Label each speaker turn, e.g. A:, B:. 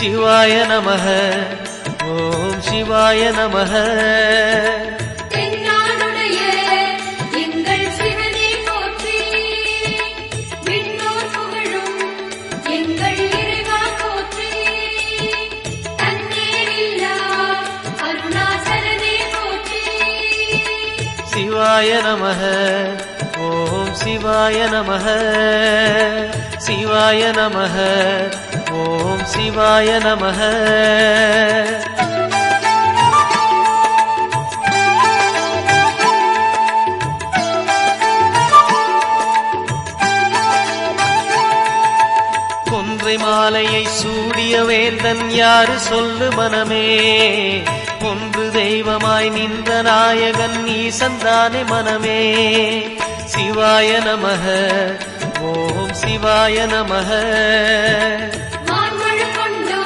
A: சிவாய நமஹ. ஓம் சிவாய நமஹ.
B: தென்னாடுடைய எங்கள் சிவனே போற்றி, விண்ணோர் புகழும் எங்கள் இறைவா போற்றி, தன்னேரில்லா அருணாசலனே போற்றி.
A: சிவாய நமஹ. ஓம் சிவாய நமஹ. சிவாய நமஹ. ஓம் சிவாய நமஹ. கொன்றை மாலையை சூடிய வேந்தன் யாரு சொல்லு மனமே, ஒன்று தெய்வமாய் நின்ற நாயகன் ஈசந்தானே மனமே. சிவாய நமஹ. ஓம் சிவாய நமஹ.